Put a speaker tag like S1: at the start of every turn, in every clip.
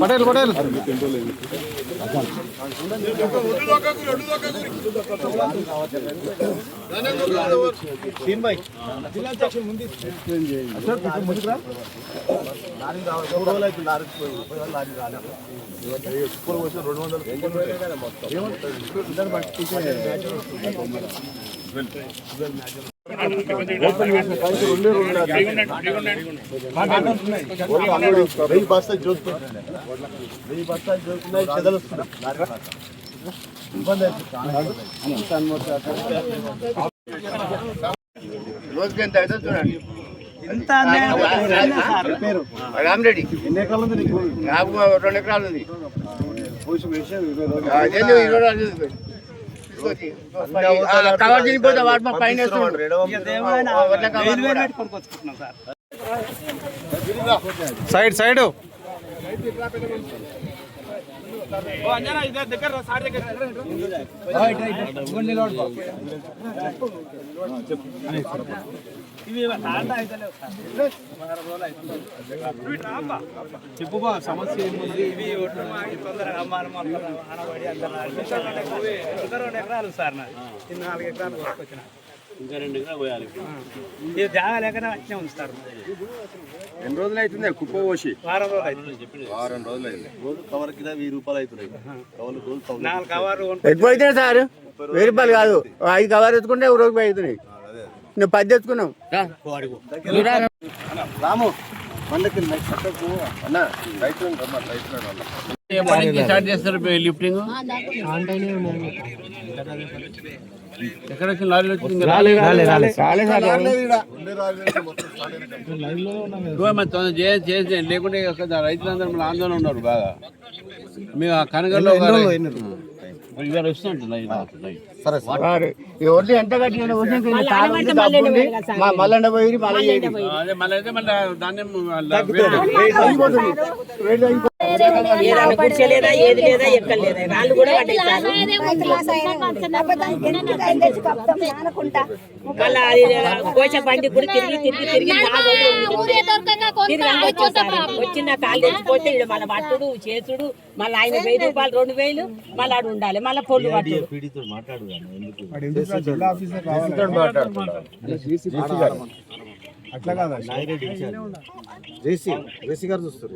S1: పటేల్ పటేల్
S2: బస్తా చూస్తున్నాయి చెదలు ఇబ్బంది రోజుకి ఎంత అవుతుంది చూడండి. రామరెడ్డి ఎన్ని ఎకరాలు ఉంది నీకు? నాకు 2 ఎకరాలు ఉంది. 20 కవర్ తినిపోతే వాటి పైన
S1: సైడ్ సైడ్
S3: చెప్పు సమస్య ఏముంది? ఇవి తొందరగా అనబడి 2 ఎకరాలు సార్ నాది 4 ఎకరాలు వచ్చిన ఇంకా 2 ఎకరాలు పోయాలి. ఇది జాగా లేకనే వచ్చే ఉంచుతారు.
S1: ఎన్ని రోజులు అవుతుంది కుప్ప పోసి?
S3: వారం రోజులు అవుతుంది.
S2: వారం రోజులు అయింది. రోజు కవర్కి 1000 రూపాయలు అవుతున్నాయి.
S3: 4 కవర్లు
S4: ఎక్కువ అవుతున్నాయి సార్. 1000 రూపాయలు కాదు, 5 కవర్లు ఎత్తుకుంటే రోజుకి అవుతున్నాయి. నువ్వు 10 తెచ్చుకున్నావు.
S2: రాము పండక్కి అన్న రైతు
S5: స్టార్ట్ చేస్తారు లిఫ్టింగ్. ఎక్కడ వచ్చిన లారీలు వచ్చింది? చేసి లేకుంటే రైతులందరూ మన ఆందోళన ఉన్నారు బాగా. మేము ఆ కనగల్లో ఇవాళ వస్తుంటున్నాయి.
S4: ఎవరిది ఎంత కట్టిన మళ్ళీ పోయి
S5: మళ్ళీ అయితే మళ్ళీ ధాన్యం
S6: ఏది లేదా ఎక్కడ లేదా రాళ్ళు కూడా కోస బండి కూడా తిరిగి తిరిగి తిరిగి వచ్చిన కాలు తెచ్చిపోతే ఇక్కడ మళ్ళీ పట్టుడు చేసుడు మళ్ళీ ఆయన 1000 రూపాయలు 2000 మళ్ళీ ఆడు ఉండాలి మళ్ళీ పొల్లు పట్టు.
S1: అట్లా కాదా జేసీ గారు చూస్తారు.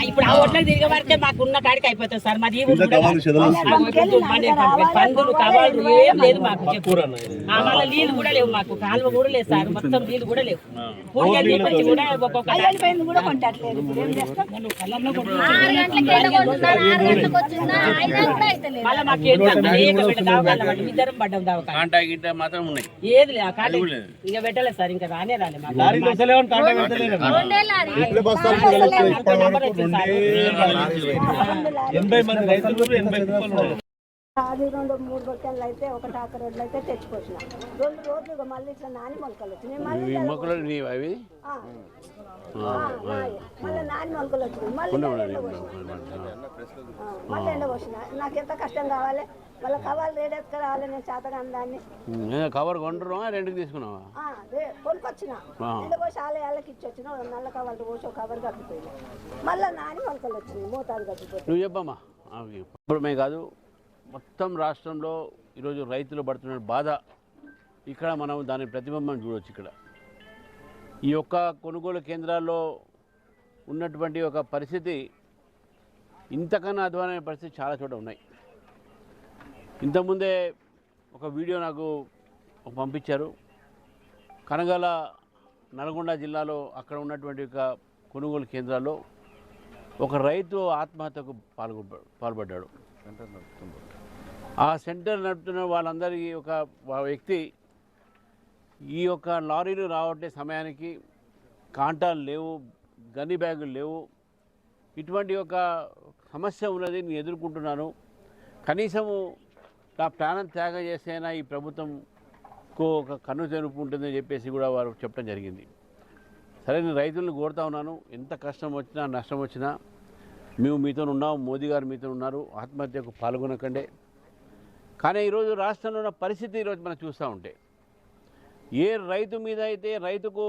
S6: ఇప్పుడు ఆ ఓట్లకు తిరిగే వరకే మాకు ఉన్న కాడికి అయిపోతుంది సార్. మాది పందులు కవాళ్ళు ఏం లేదు మాకు. మళ్ళీ నీళ్ళు కూడా లేవు మాకు, కాలువ కూడా లేదు సార్, మొత్తం నీళ్ళు కూడా లేవు. వచ్చి కూడా ఒక్కొక్క మళ్ళీ మాకు ఇద్దరం పడ్డాం
S5: మాత్రం ఉన్నాయి.
S6: ఏది ఇంకా పెట్టలేదు సార్, ఇంకా రానే రాలే మాకు.
S3: 80 మంది రైతులు 80 కుప్పలు.
S7: అది 2-3 బొట్టెలు అయితే ఒక టాక రోడ్లు అయితే తెచ్చిపోసిన 2 రోజులు మళ్ళీ ఇట్లా నాని మొలకలు వచ్చినాయి. మళ్ళీ నాని మొలకలు వచ్చినాయి. మళ్ళీ ఎండ పోసిన. నాకు ఎంత కష్టం కావాలి, మళ్ళీ కవర్లు రేట్ ఎత్తుకు రావాలి. నేను చేతగాని దాన్ని
S5: కవర్ కొంటారా రెండుకి తీసుకున్నావా?
S7: కొనుక్కొచ్చిన ఎండ పోసి ఆలయాలకి ఇచ్చి వచ్చిన నల్ల కవర్లు పోసి ఒక కవర్ కప్పిపోయినాయి. మళ్ళీ నాని మొలకలు వచ్చినాయి, మోతాదు కప్పిపోయి.
S5: నువ్వు చెప్పమ్మా. ఇప్పుడు మే కాదు, మొత్తం రాష్ట్రంలో ఈరోజు రైతులు పడుతున్న బాధ ఇక్కడ మనం దాని ప్రతిబింబం చూడవచ్చు. ఇక్కడ ఈ యొక్క కొనుగోలు కేంద్రాల్లో ఉన్నటువంటి ఒక పరిస్థితి ఇంతకన్నా అధ్వానమైన పరిస్థితి చాలా చోట ఉన్నాయి. ఇంతకుముందే ఒక వీడియో నాకు పంపించారు. కనగల నల్గొండ జిల్లాలో అక్కడ ఉన్నటువంటి ఒక కొనుగోలు కేంద్రాల్లో ఒక రైతు ఆత్మహత్యకు పాల్పడ్డాడు. ఆ సెంటర్ నడుపుతున్న వాళ్ళందరికీ ఒక వ్యక్తి ఈ యొక్క లారీలు రావట్టే సమయానికి కాంటాలు లేవు, గన్ని బ్యాగులు లేవు, ఇటువంటి ఒక సమస్య ఉన్నది, నేను ఎదుర్కొంటున్నాను, కనీసము నా ప్రాణం త్యాగం చేస్తేనా ఈ ప్రభుత్వంకు ఒక కన్ను తెరుపు ఉంటుందని చెప్పేసి కూడా వారు చెప్పడం జరిగింది. సరే, నేను రైతులను కోరుతా ఉన్నాను, ఎంత కష్టం వచ్చినా నష్టం వచ్చినా మేము మీతో ఉన్నాం, మోదీ గారు మీతో ఉన్నారు, ఆత్మహత్యకు పాల్గొనకండి. కానీ ఈరోజు రాష్ట్రంలో ఉన్న పరిస్థితి ఈరోజు మనం చూస్తూ ఉంటే ఏ రైతు మీద అయితే రైతుకు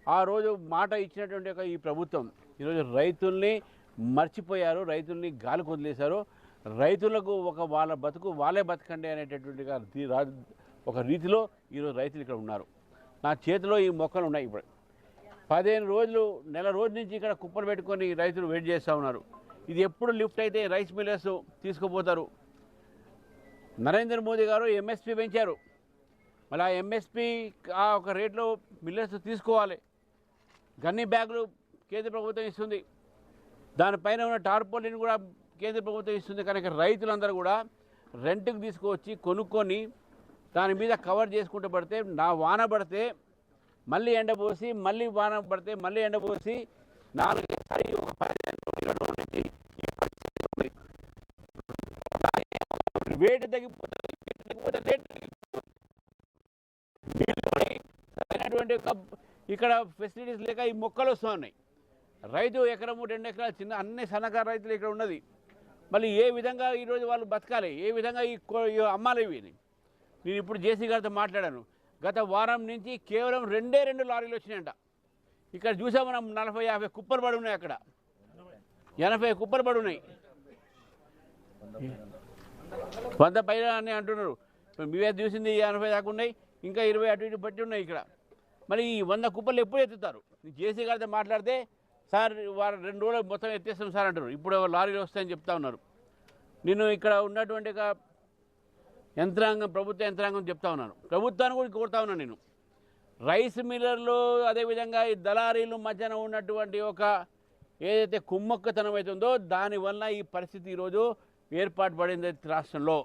S5: ఆ రోజు మాట ఇచ్చినటువంటి ఒక ఈ ప్రభుత్వం ఈరోజు రైతుల్ని మర్చిపోయారు, రైతుల్ని గాలికి వదిలేశారు. రైతులకు వాళ్ళ బతుకు వాళ్ళే బతకండి అనేటటువంటిగా ఒక రీతిలో ఈరోజు రైతులు ఇక్కడ ఉన్నారు. నా చేతిలో ఈ మొక్కలు ఉన్నాయి. ఇప్పుడు 15 రోజులు నెల రోజు నుంచి ఇక్కడ కుప్పలు పెట్టుకొని రైతులు వెయిట్ చేస్తూ ఉన్నారు. ఇది ఎప్పుడు లిఫ్ట్ అయితే రైస్ మిల్లర్స్ తీసుకుపోతారు. నరేంద్ర మోదీ గారు ఎంఎస్పీ పెంచారు. మళ్ళీ ఆ ఎంఎస్పీ ఆ ఒక రేట్లో మిల్లర్స్ తీసుకోవాలి. గన్ని బ్యాగులు కేంద్ర ప్రభుత్వం ఇస్తుంది, దానిపైన ఉన్న టార్పోలిన్ కూడా కేంద్ర ప్రభుత్వం ఇస్తుంది. కనుక రైతులందరూ కూడా రెంట్కి తీసుకువచ్చి కొనుక్కొని దాని మీద కవర్ చేసుకుంటూ పడితే వాన పడితే మళ్ళీ ఎండపోసి, మళ్ళీ వాన పడితే మళ్ళీ ఎండపోసి 4 ఒక 15 రోజుల నుంచి వేడి తగ్గిపోతుంది. ఇక్కడ ఫెసిలిటీస్ లేక ఈ మొక్కలు వస్తూ ఉన్నాయి. రైతు ఎకరము 2 ఎకరాలు చిన్న అన్ని సన్నకారు రైతులు ఇక్కడ ఉన్నది. మళ్ళీ ఏ విధంగా ఈరోజు వాళ్ళు బతకాలి, ఏ విధంగా ఈ అమ్మాలి ఇవి. నేను ఇప్పుడు జేసీ గారితో మాట్లాడాను. గత వారం నుంచి కేవలం 2 లారీలు వచ్చినాయంట. ఇక్కడ చూసాం మనం 40-50 కుప్పలు పడి ఉన్నాయి. అక్కడ 80 కుప్పలు పడి ఉన్నాయి. 100 పైన అని అంటున్నారు. మీవే చూసింది 80 దాకా ఉన్నాయి, ఇంకా 20 అటు ఇటు పట్టి ఉన్నాయి ఇక్కడ. మరి ఈ 100 కుప్పలు ఎప్పుడు ఎత్తుతారు? జేసీ గారితో మాట్లాడితే సార్ వారు 2 రోజులు మొత్తం ఎత్తేస్తాం సార్ అంటారు. ఇప్పుడు లారీలు వస్తాయని చెప్తా ఉన్నారు. నేను ఇక్కడ ఉన్నటువంటి యంత్రాంగం, ప్రభుత్వ యంత్రాంగం చెప్తా ఉన్నాను, ప్రభుత్వాన్ని కూడా కోరుతా ఉన్నాను. నేను రైస్ మిల్లర్లు అదేవిధంగా ఈ దళారీలు మధ్యన ఉన్నటువంటి ఒక ఏదైతే కుమ్మక్కతనం అవుతుందో దానివల్ల ఈ పరిస్థితి ఈరోజు ఏర్పాటు పడింది రాష్ట్రంలో.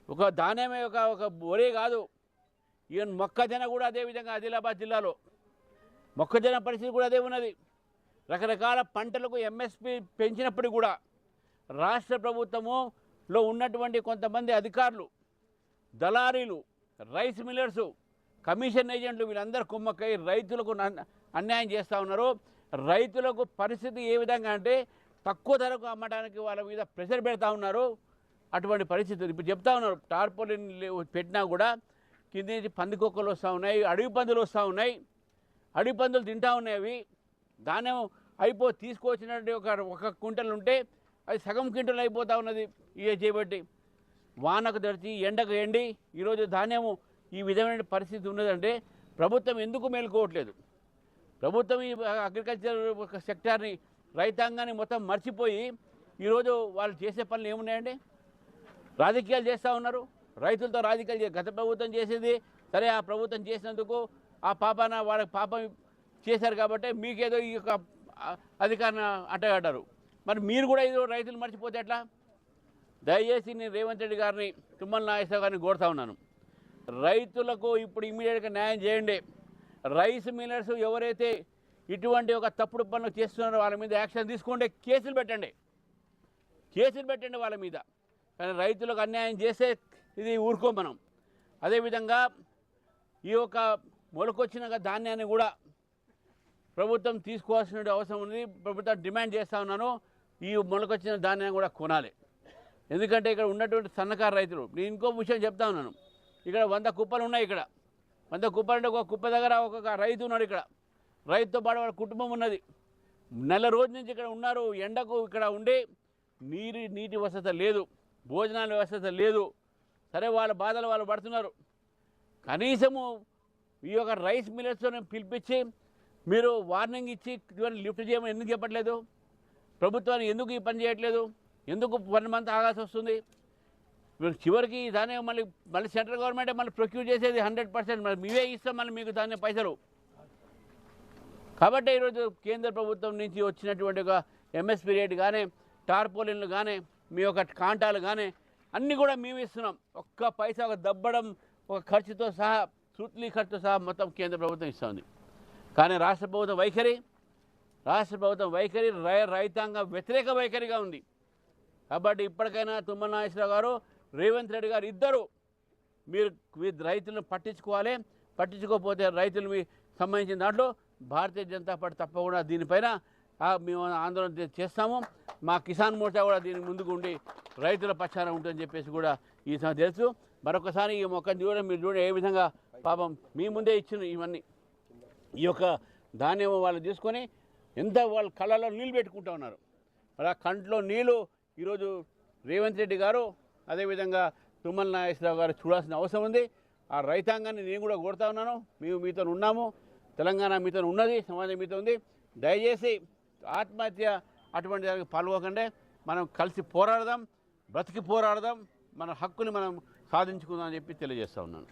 S5: ఒక ధాన్యమే ఒక ఒరే కాదు, ఈవెన్ మొక్కజొన్న కూడా అదేవిధంగా ఆదిలాబాద్ జిల్లాలో మొక్కజొన్న పరిస్థితి కూడా అదే ఉన్నది. రకరకాల పంటలకు ఎంఎస్పీ పెంచినప్పుడు కూడా రాష్ట్ర ప్రభుత్వములో ఉన్నటువంటి కొంతమంది అధికారులు, దళారీలు, రైస్ మిల్లర్సు, కమిషన్ ఏజెంట్లు వీళ్ళందరూ కుమ్మక్కై రైతులకు అన్యాయం చేస్తూ ఉన్నారు. రైతులకు పరిస్థితి ఏ విధంగా అంటే తక్కువ ధరకు అమ్మడానికి వాళ్ళ మీద ప్రెషర్ పెడతా ఉన్నారు. అటువంటి పరిస్థితులు ఇప్పుడు చెప్తా ఉన్నారు. టార్పోలిన్ పెట్టినా కూడా కింద నుంచి పందికొక్కలు వస్తూ ఉన్నాయి, అడవి పందులు వస్తూ ఉన్నాయి, అడవి పందులు తింటూ ఉన్నాయి. అవి ధాన్యం తీసుకొచ్చినట్టు ఒక క్వింటల్ ఉంటే అది సగం క్వింటల్ అయిపోతూ ఉన్నది. ఇవే చేయబట్టి వానకు తడిచి ఎండకు ఎండి ఈరోజు ధాన్యము ఈ విధమైన పరిస్థితి ఉన్నదంటే ప్రభుత్వం ఎందుకు మేలుకోవట్లేదు? ప్రభుత్వం ఈ అగ్రికల్చర్ సెక్టార్ని, రైతాంగాన్ని మొత్తం మర్చిపోయి ఈరోజు వాళ్ళు చేసే పనులు ఏమున్నాయండి? రాజకీయాలు చేస్తూ ఉన్నారు. రైతులతో రాజకీయాలు గత ప్రభుత్వం చేసేది సరే, ఆ ప్రభుత్వం చేసినందుకు ఆ పాపాన వాళ్ళకి పాపం చేశారు కాబట్టి మీకేదో ఈ యొక్క అధికారాన్ని అడ్డగడ్డారు. మరి మీరు కూడా ఇది రైతులు మర్చిపోతే ఎట్లా? దయచేసి నేను రేవంత్ రెడ్డి గారిని, తుమ్మల నాగేశ్వరరావు గారిని కోరుతా ఉన్నాను, రైతులకు ఇప్పుడు ఇమీడియట్గా న్యాయం చేయండి. రైస్ మిల్లర్స్ ఎవరైతే ఇటువంటి ఒక తప్పుడు పనులు చేస్తున్నారో వాళ్ళ మీద యాక్షన్ తీసుకోండి, కేసులు పెట్టండి వాళ్ళ మీద. కానీ రైతులకు అన్యాయం చేస్తే ఇది ఊరుకోం మనం. అదేవిధంగా ఈ యొక్క మొలకొచ్చిన ధాన్యాన్ని కూడా ప్రభుత్వం తీసుకోవాల్సిన అవసరం ఉంది. ప్రభుత్వం డిమాండ్ చేస్తూ ఉన్నాను, ఈ మొలకొచ్చిన ధాన్యాన్ని కూడా కొనాలి. ఎందుకంటే ఇక్కడ ఉన్నటువంటి సన్నకారు రైతులు, నేను ఇంకో విషయం చెప్తా ఉన్నాను, ఇక్కడ 100 కుప్పలు ఉన్నాయి. ఇక్కడ 100 కుప్పలు అంటే ఒక కుప్ప దగ్గర ఒక్కొక్క రైతు ఉన్నాడు. ఇక్కడ రైతుతో పాటు వాళ్ళ కుటుంబం ఉన్నది. నెల రోజు నుంచి ఇక్కడ ఉన్నారు. ఎండకు ఇక్కడ ఉండి నీటి వసతి లేదు, భోజనాల వ్యవస్థ లేదు. సరే, వాళ్ళ బాధలు వాళ్ళు పడుతున్నారు. కనీసము ఈ యొక్క రైస్ మిల్లర్స్తో పిలిపించి మీరు వార్నింగ్ ఇచ్చి లిఫ్ట్ చేయమని ఎందుకు చెప్పట్లేదు? ప్రభుత్వాన్ని ఎందుకు ఈ పని చేయట్లేదు? ఎందుకు 1 మంత్ ఆగాల్సి వస్తుంది? చివరికి దాన్ని మళ్ళీ సెంట్రల్ గవర్నమెంటే మళ్ళీ ప్రొక్యూర్ చేసేది 100%. మరి మీవే ఇస్తాం మళ్ళీ మీకు దాని పైసలు. కాబట్టి ఈరోజు కేంద్ర ప్రభుత్వం నుంచి వచ్చినటువంటి ఒక ఎంఎస్పీ రేట్ కానీ, టార్పోలిన్లు కానీ, మీ యొక్క కాంటాలు కానీ అన్నీ కూడా మేము ఇస్తున్నాం. ఒక్క పైసా, ఒక దబ్బడం, ఒక ఖర్చుతో సహా, సూట్లీ ఖర్చుతో సహా మొత్తం కేంద్ర ప్రభుత్వం ఇస్తుంది. కానీ రాష్ట్ర ప్రభుత్వం వైఖరి రైతాంగ వ్యతిరేక వైఖరిగా ఉంది. కాబట్టి ఇప్పటికైనా తుమ్మల నాగేశ్వరరావు గారు, రేవంత్ రెడ్డి గారు ఇద్దరు మీరు రైతులను పట్టించుకోవాలి. పట్టించుకోకపోతే రైతులు సంబంధించిన దాంట్లో భారతీయ జనతా పార్టీ తప్పకుండా దీనిపైన మేము ఆందోళన చేస్తాము. మా కిసాన్ మోర్చా కూడా దీనికి ముందుకు ఉండి రైతుల పక్షాన ఉంటుందని చెప్పేసి కూడా ఈ తెలుసు. మరొకసారి ఈ మొక్కను చూడండి, మీరు చూడండి ఏ విధంగా పాపం మీ ముందే ఇచ్చిన ఇవన్నీ ఈ యొక్క ధాన్యం వాళ్ళు తీసుకొని ఎంత వాళ్ళ కళ్ళలో నీళ్ళు పెట్టుకుంటూ ఉన్నారు. మరి ఆ కంట్లో నీళ్ళు ఈరోజు రేవంత్ రెడ్డి గారు అదేవిధంగా తుమ్మల నాగేశ్వరరావు గారు చూడాల్సిన అవసరం ఉంది. ఆ రైతాంగాన్ని నేను కూడా కోరుతా ఉన్నాను. మేము మీతో ఉన్నాము, తెలంగాణ మీతో ఉన్నది, సమాజం మీతో ఉంది. దయచేసి ఆత్మహత్య అటువంటి దానికి పాల్గొకండి. మనం కలిసి పోరాడదాం, బ్రతికి పోరాడదాం, మన హక్కుని మనం సాధించుకుందాం అని చెప్పి తెలియజేస్తూ ఉన్నాను.